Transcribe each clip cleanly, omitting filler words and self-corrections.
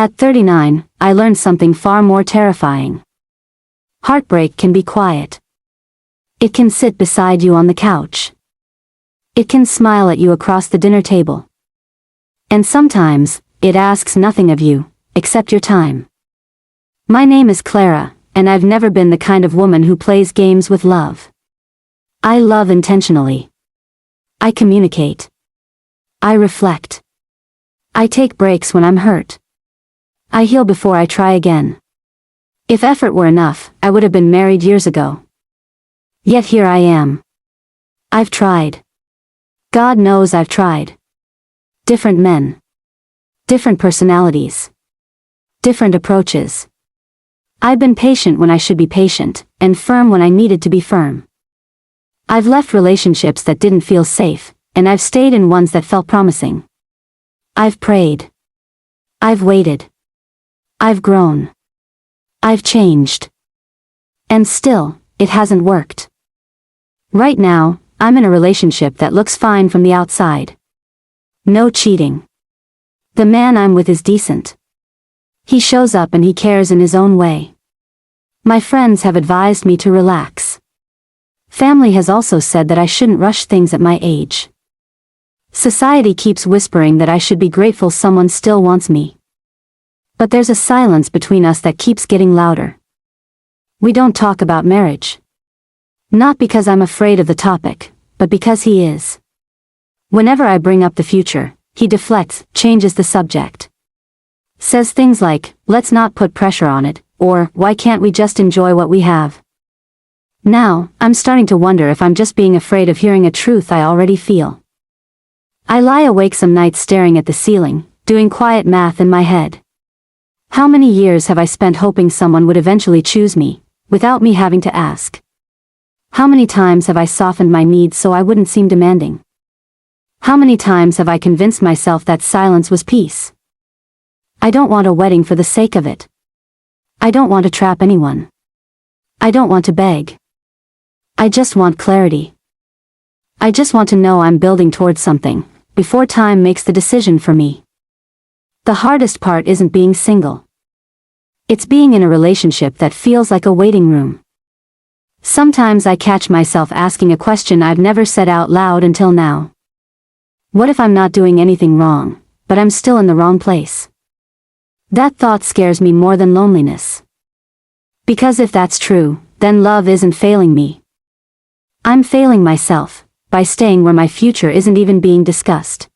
At 39, I learned something far more terrifying. Heartbreak can be quiet. It can sit beside you on the couch. It can smile at you across the dinner table. And sometimes, it asks nothing of you, except your time. My name is Clara, and I've never been the kind of woman who plays games with love. I love intentionally. I communicate. I reflect. I take breaks when I'm hurt. I heal before I try again. If effort were enough, I would have been married years ago. Yet here I am. I've tried. God knows I've tried. Different men. Different personalities. Different approaches. I've been patient when I should be patient, and firm when I needed to be firm. I've left relationships that didn't feel safe, and I've stayed in ones that felt promising. I've prayed. I've waited. I've grown. I've changed. And still, it hasn't worked. Right now, I'm in a relationship that looks fine from the outside. No cheating. The man I'm with is decent. He shows up and he cares in his own way. My friends have advised me to relax. Family has also said that I shouldn't rush things at my age. Society keeps whispering that I should be grateful someone still wants me. But there's a silence between us that keeps getting louder. We don't talk about marriage. Not because I'm afraid of the topic, but because he is. Whenever I bring up the future, he deflects, changes the subject. Says things like, let's not put pressure on it, or, why can't we just enjoy what we have? Now, I'm starting to wonder if I'm just being afraid of hearing a truth I already feel. I lie awake some nights staring at the ceiling, doing quiet math in my head. How many years have I spent hoping someone would eventually choose me, without me having to ask? How many times have I softened my needs so I wouldn't seem demanding? How many times have I convinced myself that silence was peace? I don't want a wedding for the sake of it. I don't want to trap anyone. I don't want to beg. I just want clarity. I just want to know I'm building towards something, before time makes the decision for me. The hardest part isn't being single. It's being in a relationship that feels like a waiting room. Sometimes I catch myself asking a question I've never said out loud until now. What if I'm not doing anything wrong, but I'm still in the wrong place? That thought scares me more than loneliness. Because if that's true, then love isn't failing me. I'm failing myself, by staying where my future isn't even being discussed.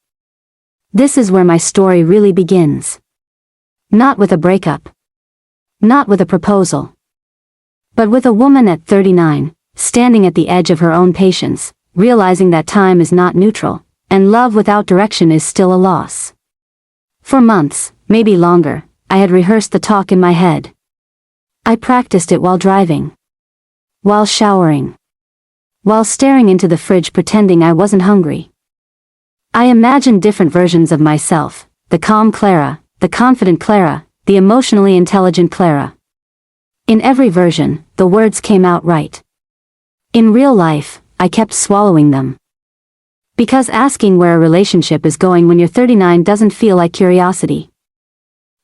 This is where my story really begins. Not with a breakup. Not with a proposal. But with a woman at 39, standing at the edge of her own patience, realizing that time is not neutral, and love without direction is still a loss. For months, maybe longer, I had rehearsed the talk in my head. I practiced it while driving. While showering. While staring into the fridge pretending I wasn't hungry. I imagined different versions of myself, the calm Clara, the confident Clara, the emotionally intelligent Clara. In every version, the words came out right. In real life, I kept swallowing them. Because asking where a relationship is going when you're 39 doesn't feel like curiosity.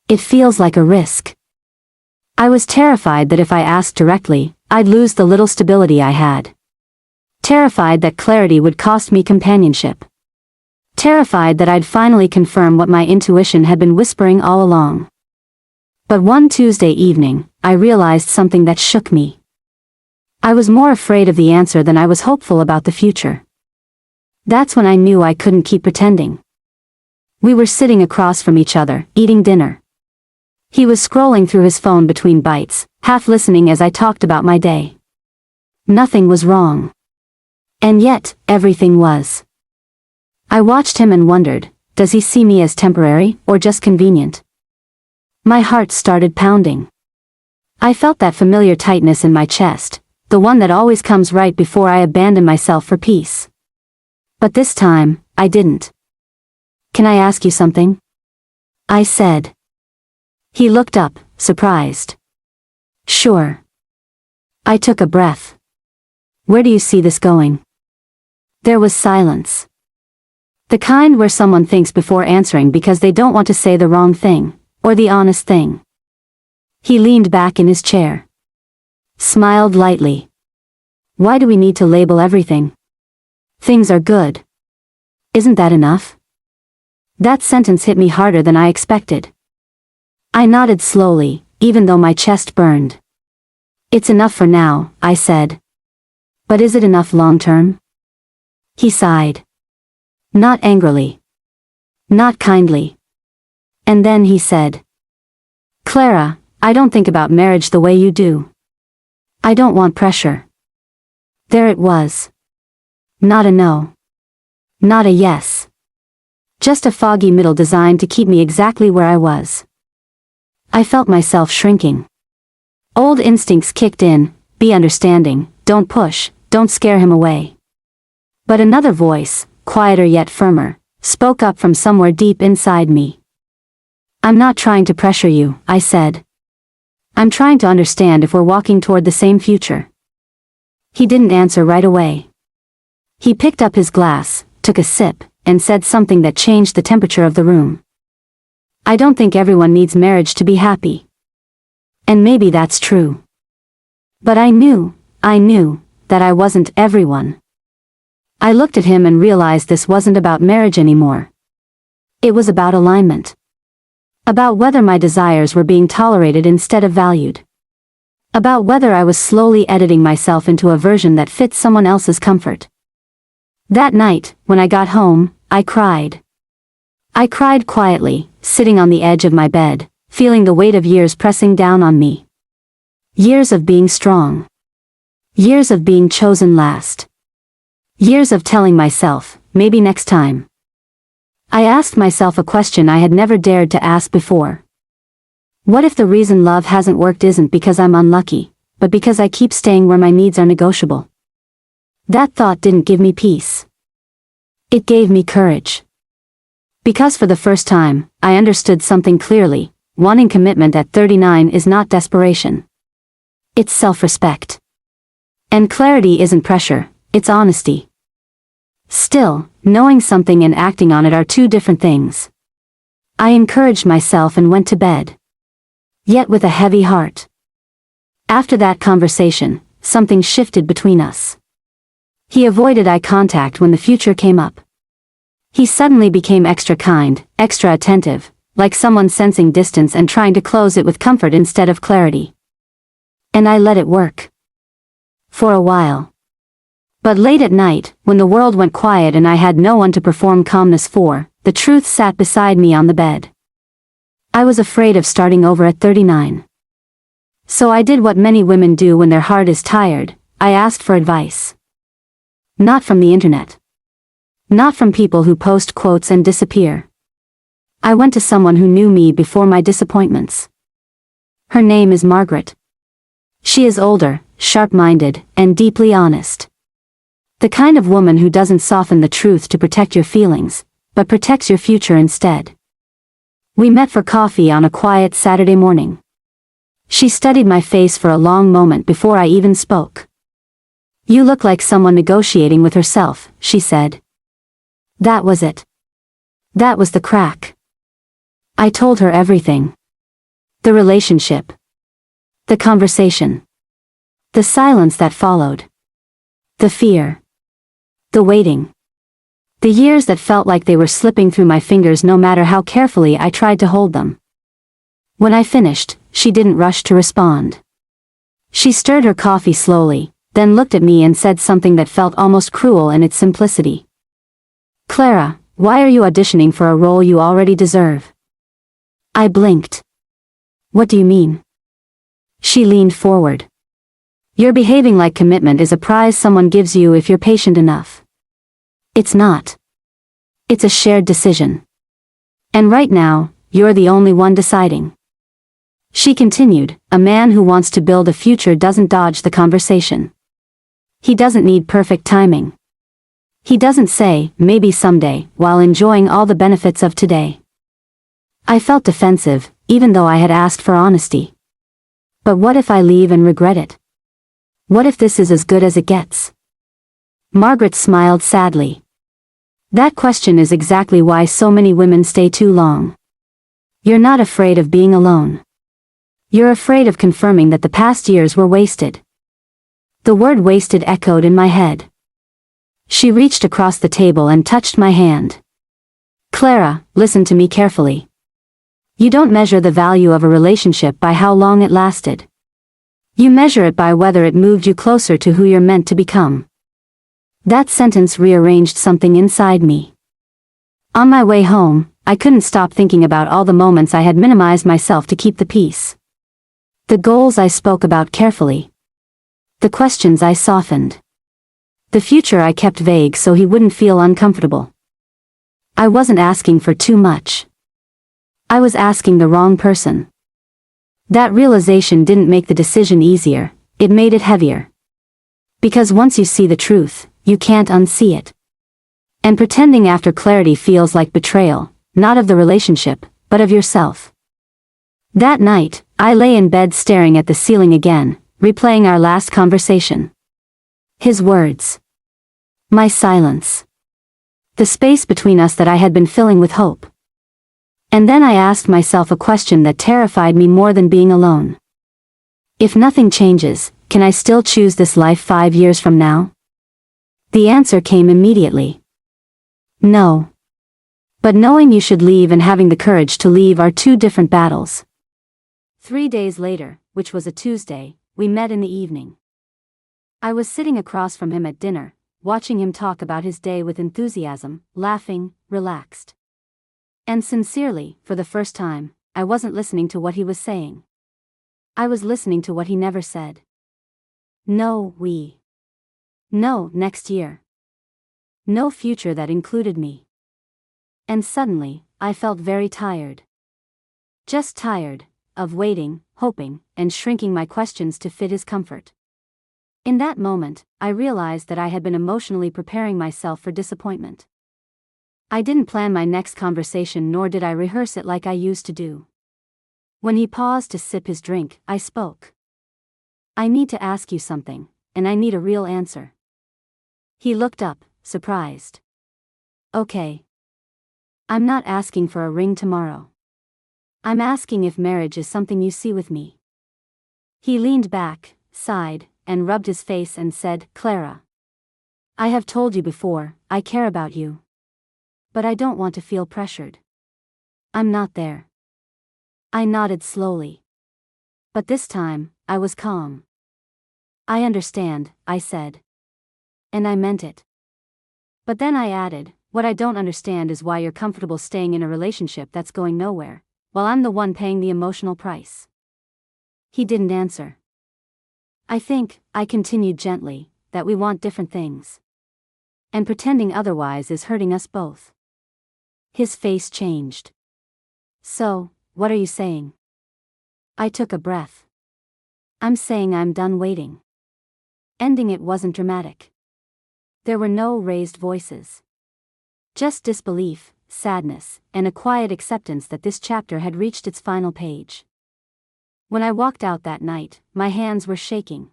It feels like a risk. I was terrified that if I asked directly, I'd lose the little stability I had. Terrified that clarity would cost me companionship. Terrified that I'd finally confirm what my intuition had been whispering all along. But one Tuesday evening, I realized something that shook me. I was more afraid of the answer than I was hopeful about the future. That's when I knew I couldn't keep pretending. We were sitting across from each other, eating dinner. He was scrolling through his phone between bites, half listening as I talked about my day. Nothing was wrong. And yet, everything was. I watched him and wondered, does he see me as temporary, or just convenient? My heart started pounding. I felt that familiar tightness in my chest, the one that always comes right before I abandon myself for peace. But this time, I didn't. Can I ask you something? I said. He looked up, surprised. Sure. I took a breath. Where do you see this going? There was silence. The kind where someone thinks before answering because they don't want to say the wrong thing, or the honest thing? He leaned back in his chair. Smiled lightly. Why do we need to label everything? Things are good. Isn't that enough? That sentence hit me harder than I expected. I nodded slowly, even though my chest burned. It's enough for now, I said. But is it enough long-term? He sighed. Not angrily. Not kindly. And then he said, Clara, I don't think about marriage the way you do. I don't want pressure. There it was. Not a no. Not a yes. Just a foggy middle designed to keep me exactly where I was. I felt myself shrinking. Old instincts kicked in, be understanding, don't push, don't scare him away. But another voice, quieter yet firmer, spoke up from somewhere deep inside me. I'm not trying to pressure you, I said. I'm trying to understand if we're walking toward the same future. He didn't answer right away. He picked up his glass, took a sip, and said something that changed the temperature of the room. I don't think everyone needs marriage to be happy. And maybe that's true. But I knew that I wasn't everyone. I looked at him and realized this wasn't about marriage anymore. It was about alignment. About whether my desires were being tolerated instead of valued. About whether I was slowly editing myself into a version that fits someone else's comfort. That night, when I got home, I cried. I cried quietly, sitting on the edge of my bed, feeling the weight of years pressing down on me. Years of being strong. Years of being chosen last. Years of telling myself, maybe next time. I asked myself a question I had never dared to ask before. What if the reason love hasn't worked isn't because I'm unlucky, but because I keep staying where my needs are negotiable? That thought didn't give me peace. It gave me courage. Because for the first time, I understood something clearly. Wanting commitment at 39 is not desperation. It's self-respect. And clarity isn't pressure, it's honesty. Still, knowing something and acting on it are two different things. I encouraged myself and went to bed. Yet with a heavy heart. After that conversation, something shifted between us. He avoided eye contact when the future came up. He suddenly became extra kind, extra attentive, like someone sensing distance and trying to close it with comfort instead of clarity. And I let it work. For a while. But late at night, when the world went quiet and I had no one to perform calmness for, the truth sat beside me on the bed. I was afraid of starting over at 39. So I did what many women do when their heart is tired, I asked for advice. Not from the internet. Not from people who post quotes and disappear. I went to someone who knew me before my disappointments. Her name is Margaret. She is older, sharp-minded, and deeply honest. The kind of woman who doesn't soften the truth to protect your feelings, but protects your future instead. We met for coffee on a quiet Saturday morning. She studied my face for a long moment before I even spoke. You look like someone negotiating with herself, she said. That was it. That was the crack. I told her everything. The relationship. The conversation. The silence that followed. The fear. The waiting. The years that felt like they were slipping through my fingers no matter how carefully I tried to hold them. When I finished, she didn't rush to respond. She stirred her coffee slowly, then looked at me and said something that felt almost cruel in its simplicity. Clara, why are you auditioning for a role you already deserve? I blinked. What do you mean? She leaned forward. You're behaving like commitment is a prize someone gives you if you're patient enough. It's not. It's a shared decision. And right now, you're the only one deciding. She continued, a man who wants to build a future doesn't dodge the conversation. He doesn't need perfect timing. He doesn't say, maybe someday, while enjoying all the benefits of today. I felt defensive, even though I had asked for honesty. But what if I leave and regret it? What if this is as good as it gets? Margaret smiled sadly. That question is exactly why so many women stay too long. You're not afraid of being alone. You're afraid of confirming that the past years were wasted. The word wasted echoed in my head. She reached across the table and touched my hand. Clara, listen to me carefully. You don't measure the value of a relationship by how long it lasted. You measure it by whether it moved you closer to who you're meant to become. That sentence rearranged something inside me. On my way home, I couldn't stop thinking about all the moments I had minimized myself to keep the peace. The goals I spoke about carefully. The questions I softened. The future I kept vague so he wouldn't feel uncomfortable. I wasn't asking for too much. I was asking the wrong person. That realization didn't make the decision easier, it made it heavier. Because once you see the truth, you can't unsee it. And pretending after clarity feels like betrayal, not of the relationship, but of yourself. That night, I lay in bed staring at the ceiling again, replaying our last conversation. His words. My silence. The space between us that I had been filling with hope. And then I asked myself a question that terrified me more than being alone. If nothing changes, can I still choose this life 5 years from now? The answer came immediately. No. But knowing you should leave and having the courage to leave are two different battles. 3 days later, which was a Tuesday, we met in the evening. I was sitting across from him at dinner, watching him talk about his day with enthusiasm, laughing, relaxed. And sincerely, for the first time, I wasn't listening to what he was saying. I was listening to what he never said. No, we. No, next year. No future that included me. And suddenly, I felt very tired. Just tired, of waiting, hoping, and shrinking my questions to fit his comfort. In that moment, I realized that I had been emotionally preparing myself for disappointment. I didn't plan my next conversation nor did I rehearse it like I used to do. When he paused to sip his drink, I spoke. I need to ask you something, and I need a real answer. He looked up, surprised. Okay. I'm not asking for a ring tomorrow. I'm asking if marriage is something you see with me. He leaned back, sighed, and rubbed his face and said, Clara. I have told you before, I care about you. But I don't want to feel pressured. I'm not there. I nodded slowly. But this time, I was calm. I understand, I said. And I meant it. But then I added, what I don't understand is why you're comfortable staying in a relationship that's going nowhere, while I'm the one paying the emotional price. He didn't answer. I think, I continued gently, that we want different things. And pretending otherwise is hurting us both. His face changed. So, what are you saying? I took a breath. I'm saying I'm done waiting. Ending it wasn't dramatic. There were no raised voices. Just disbelief, sadness, and a quiet acceptance that this chapter had reached its final page. When I walked out that night, my hands were shaking.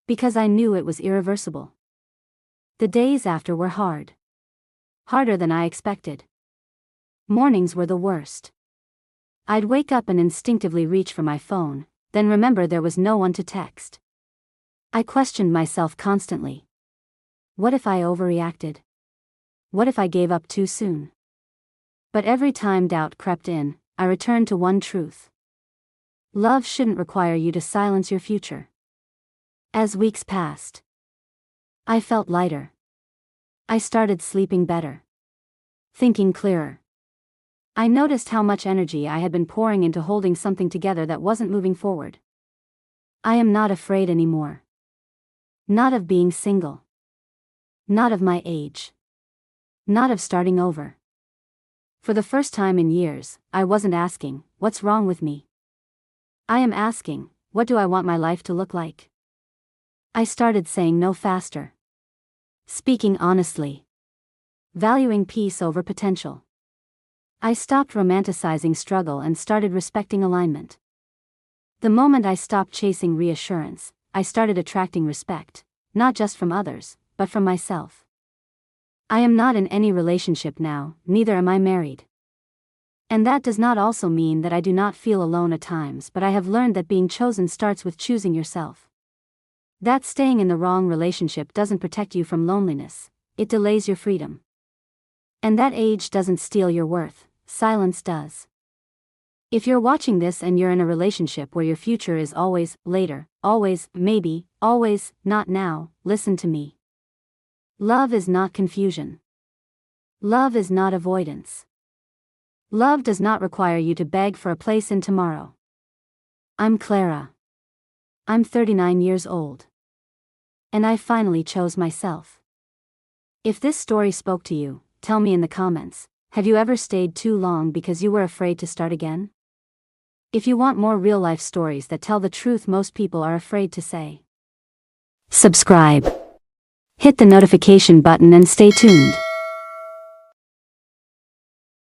Because I knew it was irreversible. The days after were hard. Harder than I expected. Mornings were the worst. I'd wake up and instinctively reach for my phone, then remember there was no one to text. I questioned myself constantly. What if I overreacted? What if I gave up too soon? But every time doubt crept in, I returned to one truth. Love shouldn't require you to silence your future. As weeks passed, I felt lighter. I started sleeping better. Thinking clearer. I noticed how much energy I had been pouring into holding something together that wasn't moving forward. I am not afraid anymore. Not of being single. Not of my age. Not of starting over. For the first time in years, I wasn't asking, what's wrong with me? I am asking, what do I want my life to look like? I started saying no faster. Speaking honestly. Valuing peace over potential. I stopped romanticizing struggle and started respecting alignment. The moment I stopped chasing reassurance, I started attracting respect, not just from others, but from myself. I am not in any relationship now, neither am I married. And that does not also mean that I do not feel alone at times, but I have learned that being chosen starts with choosing yourself. That staying in the wrong relationship doesn't protect you from loneliness, it delays your freedom. And that age doesn't steal your worth, silence does. If you're watching this and you're in a relationship where your future is always later, always maybe, always not now, listen to me. Love is not confusion. Love is not avoidance. Love does not require you to beg for a place in tomorrow. I'm Clara. I'm 39 years old. And I finally chose myself. If this story spoke to you, tell me in the comments, have you ever stayed too long because you were afraid to start again? If you want more real-life stories that tell the truth most people are afraid to say, subscribe. Hit the notification button and stay tuned.